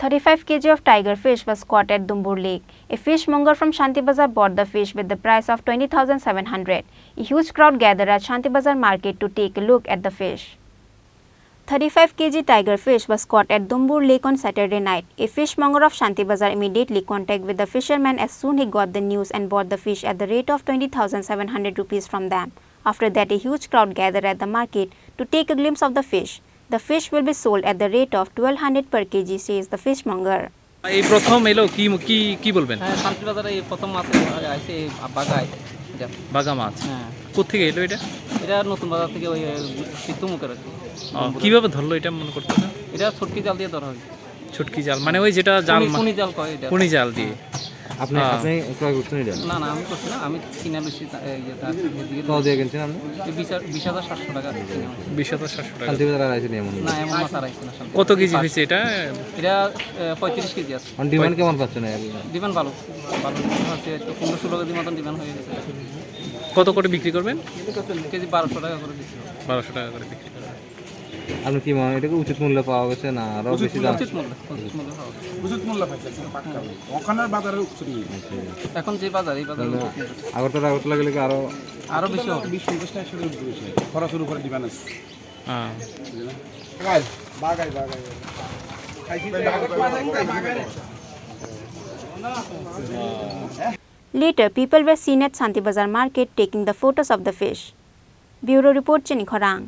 35 kg of tiger fish was caught at Dumboor Lake. A fishmonger from Santirbazar bought the fish with the price of 20,700. A huge crowd gathered at Santirbazar market to take a look at the fish. 35 kg tiger fish was caught at Dumboor Lake on Saturday night. A fishmonger of Santirbazar immediately contacted with the fishermen as soon he got the news and bought the fish at the rate of 20,700 rupees from them. After that, a huge crowd gathered at the market to take a glimpse of the fish. The fish will be sold at the rate of 1200 per kg, says the fishmonger. এই প্রথম এলো কি বলবেন? হ্যাঁ, শান্তিবাজারে এই প্রথম মাছ আইছে বাগায় এটা বাগা মাছ। হ্যাঁ, কোথা থেকে এলো এটা? এটা নতুন বাজার থেকে ওই সিদ্ধমুখের আর কি। কিভাবে ধরলো এটা মনে করতেছেন? এটা ছটকি জাল দিয়ে ধরা হয়। ছটকি জাল মানে ওই যেটা জাল পুনি জাল কয় এটা। পুনি জাল দিয়ে। আপনি ক্রয় করছেন এটা? না আমি করছি না, আমি কিনা লইছি কত দিয়ে কিনছেন আপনি? 20,700 টাকা কিনা। 20,700 টাকা। শান্তিবাজার আর আইছেন এমন না, এমন মাছ আর আইছে না। কত কেজি হইছে এটা? এটা 35 কেজি আছে। ডিমান্ড কেমন পাচ্ছেন? ডিমান্ড ভালো আছে, 15-16 কেজি মতন ডিমান্ড হয়ে গেছে। কত করে বিক্রি করবেন? কেজি 1200 টাকা করে বিক্রি হবে। 1200 টাকা করে বিক্রি করবেন। আপনি কি মনে এটাকে উচিত মূল্য পাওয়া গেছে না আরো বেশি দাম? উচিত মূল্য পাওয়া গেছে। উচিত মূল্য পাইছে পাক্কা। ওখানের বাজারে উচিত মূল্য। এখন যে বাজার এই বাজারে আগরতলা গেলে কি আরো বেশি হবে। 20-50 টাকা শুরু বেশি। খরচের উপরে ডিমান্ড আছে। হ্যাঁ। বাগাই। Later, people were seen at Santirbazar market taking the photos of the fish. Bureau report, Chini, Khorang.